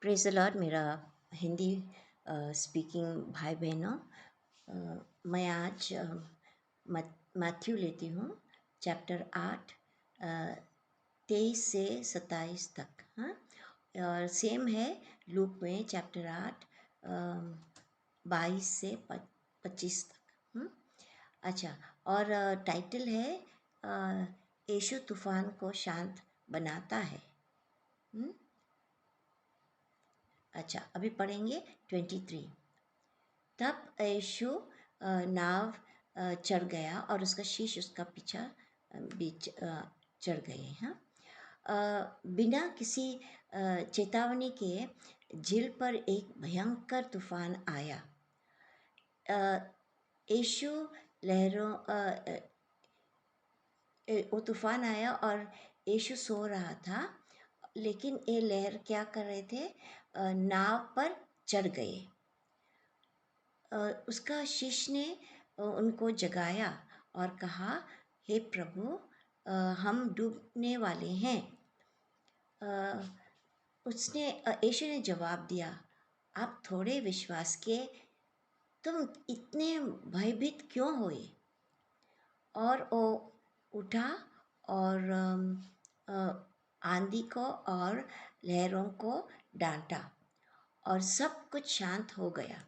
Praise the Lord मेरा Hindi speaking भाई बहनों। मैं आज मैथ्यू लेती हूँ चैप्टर 8 23 से 27 तक। हाँ, और सेम है लूक में चैप्टर 8 22 से 25 तक। अच्छा, और टाइटल है यीशु तूफान को शांत बनाता है। अच्छा, अभी पढ़ेंगे 23। तब यीशु नाव चढ़ गया और उसका शीश उसका पीछा बीच चढ़ गए। हाँ, बिना किसी चेतावनी के झील पर एक भयंकर तूफान आया। यीशु लहरों वो तूफान आया और यीशु सो रहा था, लेकिन ये लहर क्या कर रहे थे, नाव पर चढ़ गए। उसका शिष्य ने उनको जगाया और कहा, हे प्रभु, हम डूबने वाले हैं। उसने यीशु ने जवाब दिया, आप थोड़े विश्वास के, तुम इतने भयभीत क्यों हुए? और वो उठा और आंधी को और लहरों को डांटा और सब कुछ शांत हो गया।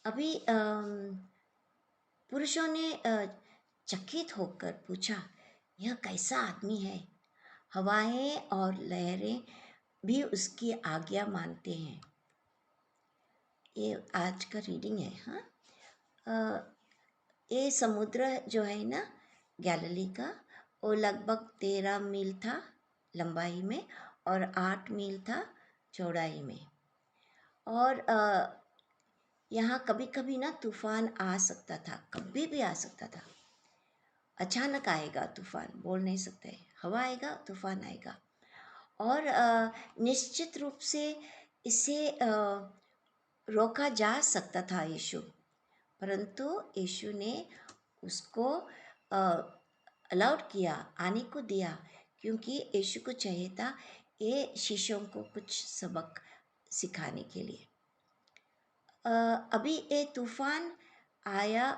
अभी पुरुषों ने चकित होकर पूछा, यह कैसा आदमी है? हवाएं और लहरें भी उसकी आज्ञा मानते हैं। ये आज का रीडिंग है। हाँ, ये समुद्र जो है ना गैलिली का, वो लगभग 13 मील था लंबाई में और 8 मील था चौड़ाई में। और यहाँ कभी कभी ना तूफान आ सकता था, कभी भी आ सकता था। अचानक आएगा तूफान, बोल नहीं सकते। हवा आएगा, तूफान आएगा। और निश्चित रूप से इसे रोका जा सकता था यीशु, परंतु यीशु ने उसको अलाउड किया, आने को दिया, क्योंकि यीशु को चाहिए था ये शिष्यों को कुछ सबक सिखाने के लिए। अभी ये तूफान आया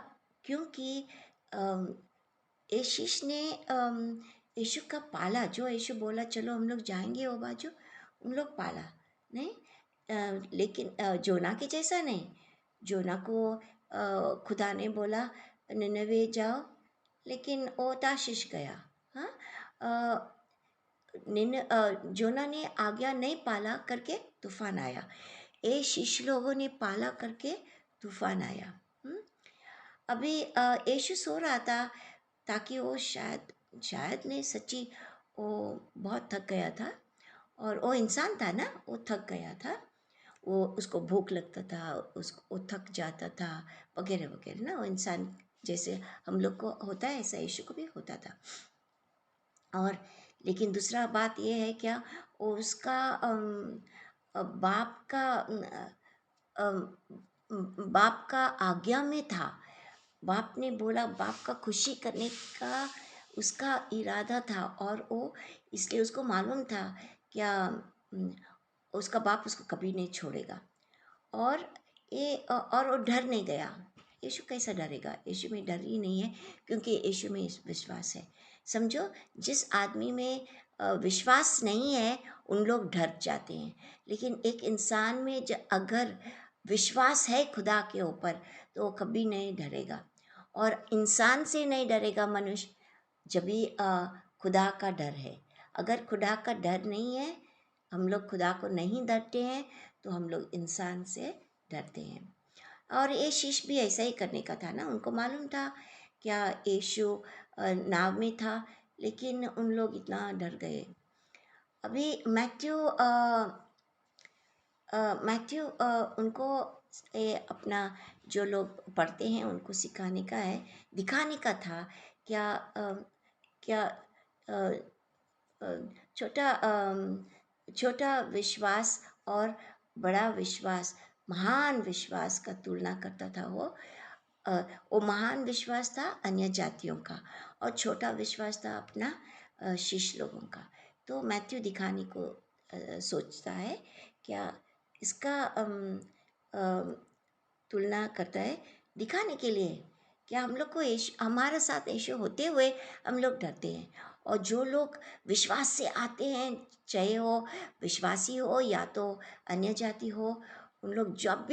क्योंकि यीशु ने यीशु का पाला, जो यीशु बोला चलो हम लोग जाएंगे वो बाजू, उन लोग पाला नहीं। लेकिन जोना के जैसा नहीं। जोना को खुदा ने बोला निनवे जाओ, लेकिन वो ताशीश गया। हाँ, जोना ने आज्ञा नहीं पाला करके तूफान आया। ये शिष्य लोगों ने पाला करके तूफान आया। अभी यीशु सो रहा था ताकि वो शायद नहीं, सच्ची वो बहुत थक गया था। और वो इंसान था ना, वो थक गया था, वो उसको भूख लगता था, उसको वो थक जाता था वगैरह वगैरह ना। वो इंसान जैसे हम लोग को होता है, ऐसा यीशु को भी होता था। और लेकिन दूसरा बात ये है क्या, वो उसका बाप का बाप का आज्ञा में था। बाप ने बोला, बाप का खुशी करने का उसका इरादा था, और वो इसलिए उसको मालूम था क्या उसका बाप उसको कभी नहीं छोड़ेगा। और और वो डर नहीं गया। यीशु कैसा डरेगा? यीशु में डर ही नहीं है, क्योंकि यीशु में विश्वास है। समझो, जिस आदमी में विश्वास नहीं है उन लोग डर जाते हैं, लेकिन एक इंसान में अगर विश्वास है खुदा के ऊपर, तो वो कभी नहीं डरेगा। और इंसान से नहीं डरेगा मनुष्य, जब भी खुदा का डर है। अगर खुदा का डर नहीं है, हम लोग खुदा को नहीं डरते हैं, तो हम लोग इंसान से डरते हैं। और ये शिष्य भी ऐसा ही करने का था ना, उनको मालूम था क्या यीशु नाव में था, लेकिन उन लोग इतना डर गए। अभी मैथ्यू उनको अपना जो लोग पढ़ते हैं उनको सिखाने का है, दिखाने का था क्या क्या अ, अ, छोटा छोटा विश्वास और बड़ा विश्वास, महान विश्वास का तुलना करता था वो। अ, वो महान विश्वास था अन्य जातियों का, और छोटा विश्वास था अपना शिष्य लोगों का। तो मैथ्यू दिखाने को सोचता है, क्या इसका तुलना करता है दिखाने के लिए, क्या हम लोग को हमारे साथ यीशु होते हुए हम लोग डरते हैं। और जो लोग विश्वास से आते हैं, चाहे वो विश्वासी हो या तो अन्य जाति हो, उन लोग जब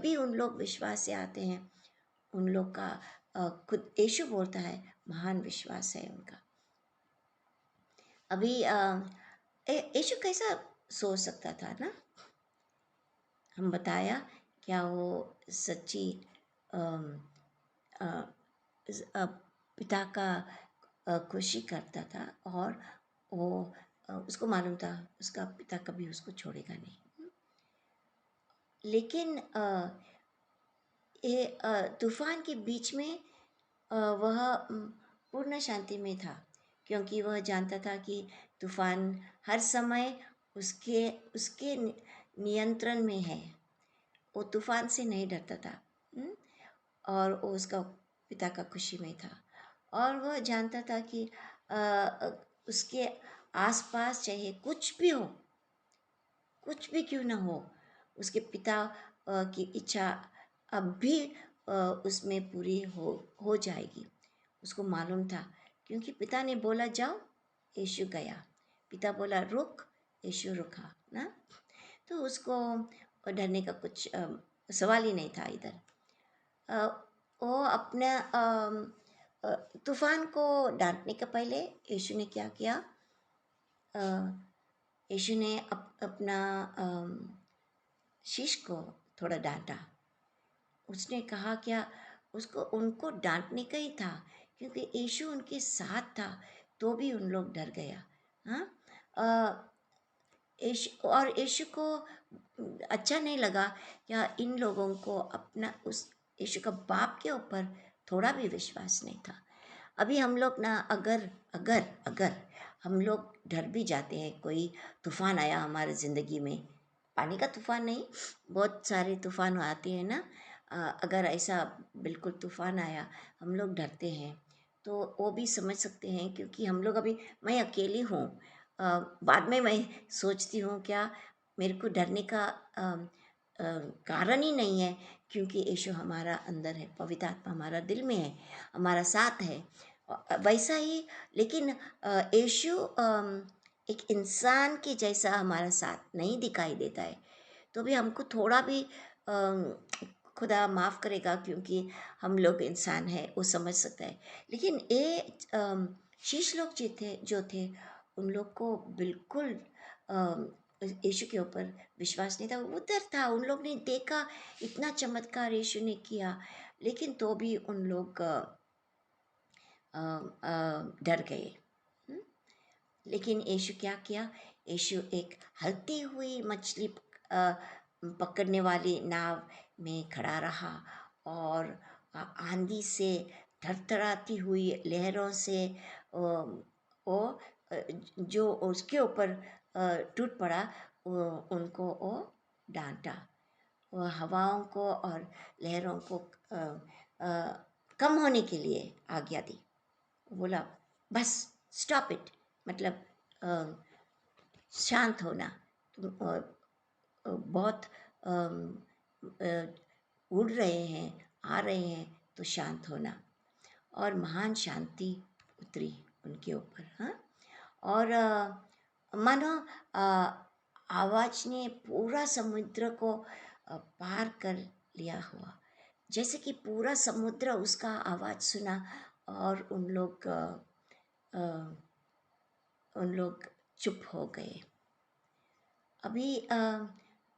भी उन लोग विश्वास से आते हैं, उन लोग का खुद यीशु बोलता है महान विश्वास है उनका। अभी यीशु कैसा सोच सकता था ना, हम बताया, क्या वो सच्ची अम, अ, पिता का खुशी करता था, और वो उसको मालूम था उसका पिता कभी उसको छोड़ेगा नहीं। लेकिन ये तूफान के बीच में वह पूर्ण शांति में था, क्योंकि वह जानता था कि तूफान हर समय उसके उसके नियंत्रण में है। वो तूफान से नहीं डरता था। हम्म? और वो उसका पिता का खुशी में था, और वह जानता था कि उसके आसपास चाहे कुछ भी हो, कुछ भी क्यों ना हो, उसके पिता की इच्छा अब भी उसमें पूरी हो जाएगी। उसको मालूम था, क्योंकि पिता ने बोला जाओ, यीशु गया। पिता बोला रुक, यीशु रुका ना। तो उसको डरने का कुछ सवाल ही नहीं था इधर। अ, वो अपना तूफान को डांटने के पहले यीशु ने क्या किया? अ, यीशु ने अपना शीश को थोड़ा डांटा। उसने कहा क्या? उसको उनको डांटने का ही था, क्योंकि यीशु उनके साथ था, तो भी उन लोग डर गया। हाँ, यीशु और यीशु को अच्छा नहीं लगा, क्या इन लोगों को अपना उस यीशु का बाप के ऊपर थोड़ा भी विश्वास नहीं था। अभी हम लोग ना, अगर अगर अगर हम लोग डर भी जाते हैं, कोई तूफान आया हमारे ज़िंदगी में, पानी का तूफान नहीं, बहुत सारे तूफान आते हैं ना, अगर ऐसा बिल्कुल तूफान आया, हम लोग डरते हैं, तो वो भी समझ सकते हैं, क्योंकि हम लोग अभी, मैं अकेली हूँ। बाद में मैं सोचती हूँ, क्या मेरे को डरने का कारण ही नहीं है, क्योंकि यीशु हमारा अंदर है, पवित्र आत्मा हमारा दिल में है, हमारा साथ है। वैसा ही, लेकिन यीशु एक इंसान के जैसा हमारा साथ नहीं दिखाई देता है, तो भी हमको थोड़ा भी खुदा माफ़ करेगा, क्योंकि हम लोग इंसान हैं, वो समझ सकता है। लेकिन ये शीश लोग जो थे, उन लोग को बिल्कुल यीशु के ऊपर विश्वास नहीं था, उधर था, उन लोग ने देखा इतना चमत्कार यीशु ने किया, लेकिन तो भी उन लोग डर गए। हम्म? लेकिन यीशु क्या किया? यीशु एक हलती हुई मछली पकड़ने वाली नाव में खड़ा रहा, और आंधी से थरथराती हुई लहरों से वो जो उसके ऊपर टूट पड़ा, उनको वो डांटा, वो हवाओं को और लहरों को अ, अ, कम होने के लिए आज्ञा दी। बोला बस, स्टॉप इट, मतलब शांत होना, तुम बहुत अम, अ, उड़ रहे हैं, आ रहे हैं, तो शांत होना। और महान शांति उतरी उनके ऊपर। हाँ, और मानो आवाज ने पूरा समुद्र को पार कर लिया हुआ, जैसे कि पूरा समुद्र उसका आवाज सुना, और अ, उन लोग चुप हो गए। अभी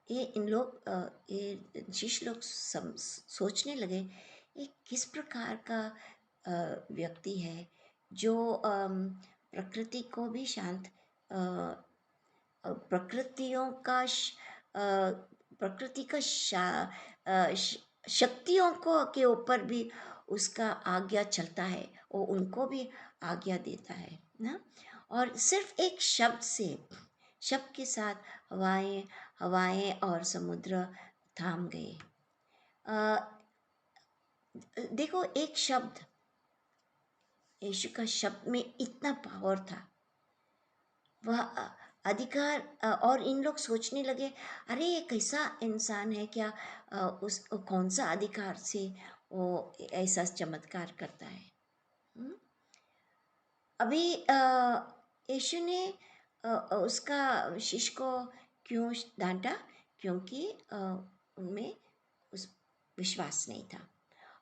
ये इन लोग ये शिष्य लोग सोचने लगे, ये किस प्रकार का व्यक्ति है, जो प्रकृति को भी शांत, प्रकृतियों का प्रकृति का शक्तियों को के ऊपर भी उसका आज्ञा चलता है, वो उनको भी आज्ञा देता है ना। और सिर्फ एक शब्द के साथ हवाएं हवाएं और समुद्र थाम गए। अ, देखो, एक शब्द, यीशु का शब्द में इतना पावर था। वह अधिकार और इन लोग सोचने लगे, अरे ये कैसा इंसान है, क्या उस कौन सा अधिकार से वो ऐसा चमत्कार करता है। हम्म? अभी यीशु ने उसका शिष्य को क्यों डांटा? क्योंकि उनमें उस विश्वास नहीं था।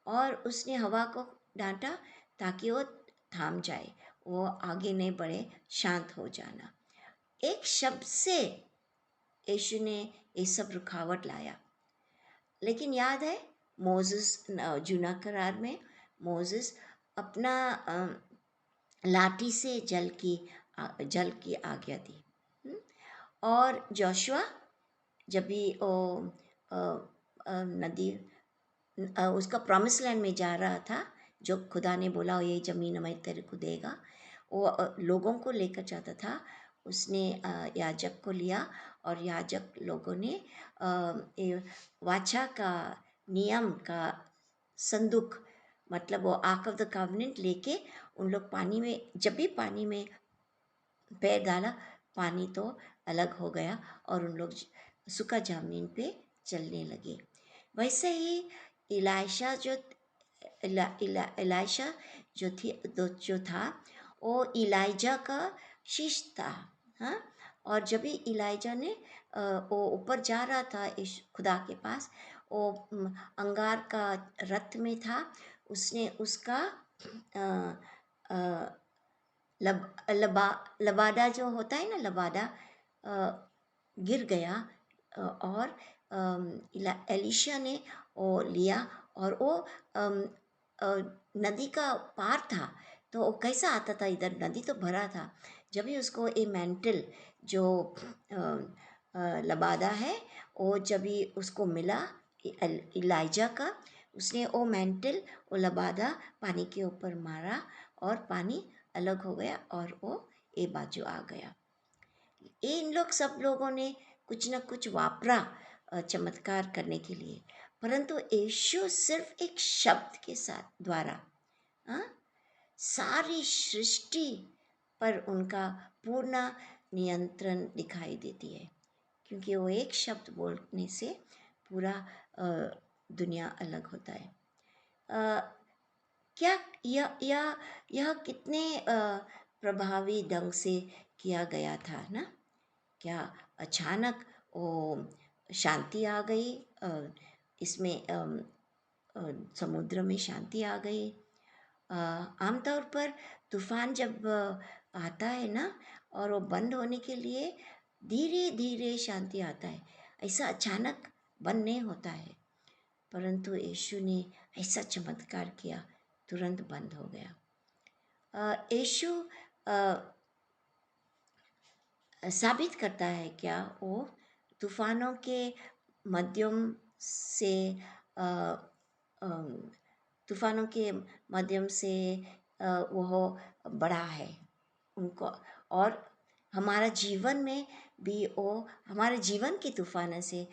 और उसने हवा को डांटा ताकि वो थाम जाए, वो आगे नहीं बढ़े, शांत हो जाना। एक शब्द से यीशु ने ये सब रुकावट लाया। लेकिन याद है मोसेस, जूना करार में मोसेस अपना लाठी से जल की आज्ञा दी। हम्म? और जोशुआ जब भी वो अ, नदी उसका प्रॉमिस लैंड में जा रहा था, जो खुदा ने बोला ये ज़मीन मैं तेरे को देगा, वो लोगों को लेकर जाता था। उसने याजक को लिया और याजक लोगों ने ये वाचा का नियम का संदूक, मतलब वो आर्क ऑफ द कवनेंट लेके उन लोग पानी में, जब भी पानी में पैर डाला, पानी तो अलग हो गया और उन लोग सूखा जमीन पे चलने लगे। वैसे ही इलाइशा जो इलाइशा जो था, वो इलाइजा का शिष्य था। हाँ, और जब भी इलाइजा ने वो ऊपर जा रहा था इस खुदा के पास, वो अंगार का रथ में था, उसने उसका अ, अ, लबादा जो होता है ना, लबादा गिर गया। और एलिशा ने वो लिया और वो अम, अ, नदी का पार था, तो वो कैसा आता था, इधर नदी तो भरा था। जब भी उसको ये मेंटल जो लबादा है, वो जब भी उसको मिला इलाइजा का, उसने वो मेंटल, वो लबादा पानी के ऊपर मारा और पानी अलग हो गया और वो ए बाजू आ गया। इन लोग सब लोगों ने कुछ न कुछ वापरा चमत्कार करने के लिए, परंतु यीशु सिर्फ एक शब्द के साथ द्वारा हाँ, सारी सृष्टि पर उनका पूर्ण नियंत्रण दिखाई देती है, क्योंकि वो एक शब्द बोलने से पूरा दुनिया अलग होता है। अ, क्या यह कितने प्रभावी ढंग से किया गया था ना? क्या अचानक वो शांति आ गई, इसमें समुद्र में शांति आ गई। आमतौर पर तूफान जब आता है ना, और वो बंद होने के लिए धीरे धीरे शांति आता है, ऐसा अचानक बंद नहीं होता है। परंतु यीशु ने ऐसा चमत्कार किया, तुरंत बंद हो गया। यीशु साबित करता है क्या? वो तूफानों के माध्यम से अ, अम, तूफानों के माध्यम से वो बड़ा है उनको, और हमारा जीवन में भी वो हमारे जीवन के तूफानों से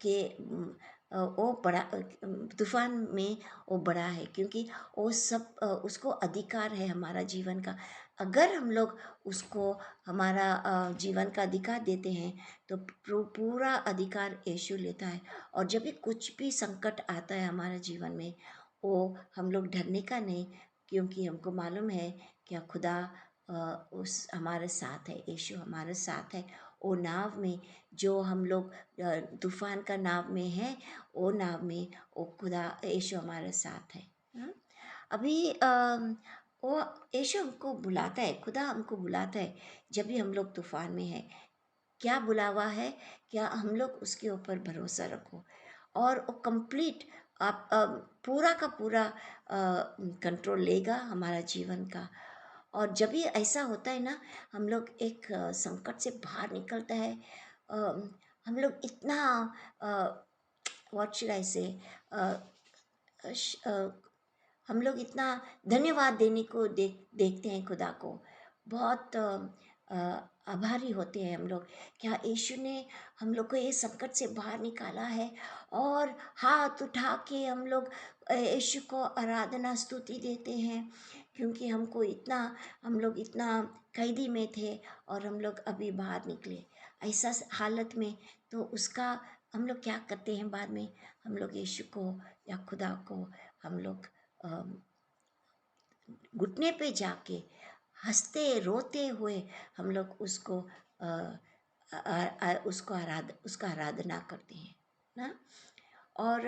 के वो बड़ा तूफान में वो बड़ा है, क्योंकि वो सब उसको अधिकार है हमारा जीवन का। अगर हम लोग उसको हमारा जीवन का अधिकार देते हैं, तो पूरा अधिकार यीशु लेता है। और जब भी कुछ भी संकट आता है हमारे जीवन में, वो हम लोग डरने का नहीं, क्योंकि हमको मालूम है कि खुदा उस हमारे साथ है, यीशु हमारे साथ है। वो नाव में जो हम लोग तूफान का नाव में है, वो नाव में वो खुदा यीशु हमारे साथ है। हाँ? अभी वो यीशु हमको बुलाता है, खुदा हमको बुलाता है जब भी हम लोग तूफान में है। क्या बुलावा है? क्या हम लोग उसके ऊपर भरोसा रखो और वो कंप्लीट आप पूरा का पूरा कंट्रोल लेगा हमारा जीवन का। और जब भी ऐसा होता है ना, हम लोग एक संकट से बाहर निकलता है। अ, हम लोग इतना व्हाट शुड आई से हम लोग इतना धन्यवाद देने को देखते हैं खुदा को। बहुत आभारी होते हैं हम लोग, क्या यीशु ने हम लोग को ये संकट से बाहर निकाला है। और हाथ उठा के हम लोग यीशु को आराधना स्तुति देते हैं, क्योंकि हम लोग इतना कैदी में थे और हम लोग अभी बाहर निकले ऐसा हालत में। तो उसका हम लोग क्या करते हैं बाद में, हम लोग यीशु को या खुदा को हम लोग घुटने पे जाके हंसते रोते हुए हम लोग उसका आराधना करते हैं ना। और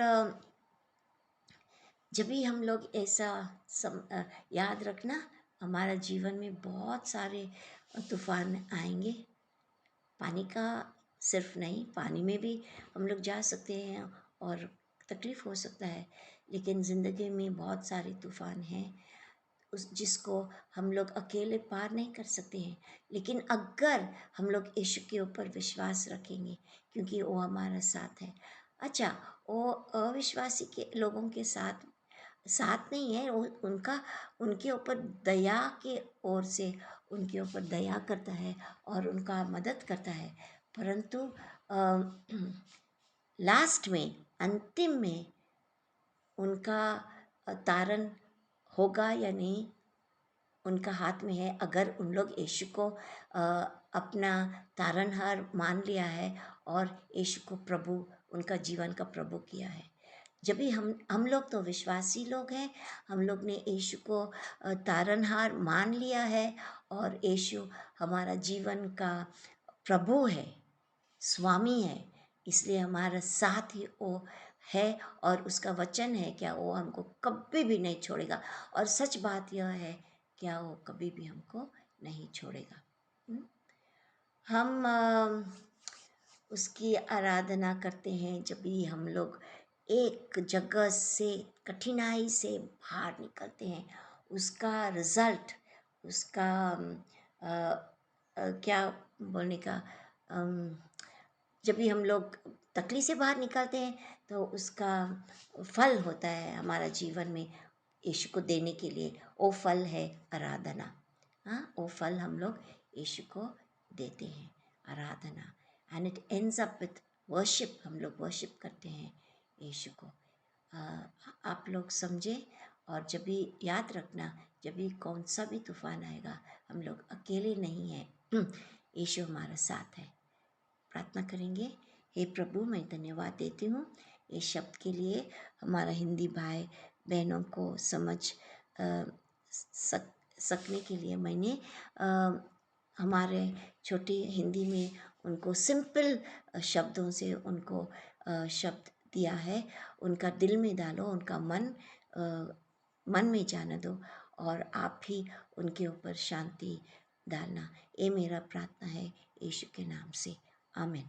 जब भी हम लोग ऐसा याद रखना, हमारा जीवन में बहुत सारे तूफान आएंगे। पानी का सिर्फ नहीं, पानी में भी हम लोग जा सकते हैं और तकलीफ़ हो सकता है, लेकिन ज़िंदगी में बहुत सारे तूफान हैं जिसको हम लोग अकेले पार नहीं कर सकते हैं। लेकिन अगर हम लोग यीशु के ऊपर विश्वास रखेंगे, क्योंकि वो हमारा साथ है। अच्छा, वो अविश्वासी के लोगों के साथ साथ नहीं है, वो उनके ऊपर दया के ओर से उनके ऊपर दया करता है और उनका मदद करता है। परंतु लास्ट में, अंतिम में उनका तारण होगा या नहीं, उनका हाथ में है। अगर उन लोग यीशु को अपना तारणहार मान लिया है और यीशु को प्रभु, उनका जीवन का प्रभु किया है। जब भी हम लोग तो विश्वासी लोग हैं, हम लोग ने यीशु को तारणहार मान लिया है और यीशु हमारा जीवन का प्रभु है, स्वामी है, इसलिए हमारा साथ ही वो है। और उसका वचन है क्या, वो हमको कभी भी नहीं छोड़ेगा। और सच बात यह है, क्या वो कभी भी हमको नहीं छोड़ेगा। हम्म? हम उसकी आराधना करते हैं जब भी हम लोग एक जगह से कठिनाई से बाहर निकलते हैं। उसका रिजल्ट, उसका क्या बोलने का, जब भी हम लोग तकलीफ से बाहर निकलते हैं तो उसका फल होता है हमारा जीवन में यीशु को देने के लिए। वो फल है आराधना। हाँ, वो फल हम लोग यीशु को देते हैं, आराधना। And it ends up with worship, हम लोग वर्शिप करते हैं यीशु को। आप लोग समझे। और जब भी याद रखना, जब भी कौन सा भी तूफान आएगा, हम लोग अकेले नहीं हैं, यीशु हमारा साथ है। प्रार्थना करेंगे। हे प्रभु, मैं धन्यवाद देती हूँ इस शब्द के लिए। हमारा हिंदी भाई बहनों को समझ सकने के लिए मैंने हमारे छोटी हिंदी में उनको सिंपल शब्दों से उनको शब्द दिया है। उनका दिल में डालो, उनका मन में जाने दो, और आप ही उनके ऊपर शांति डालना। ये मेरा प्रार्थना है यीशु के नाम से, आमीन।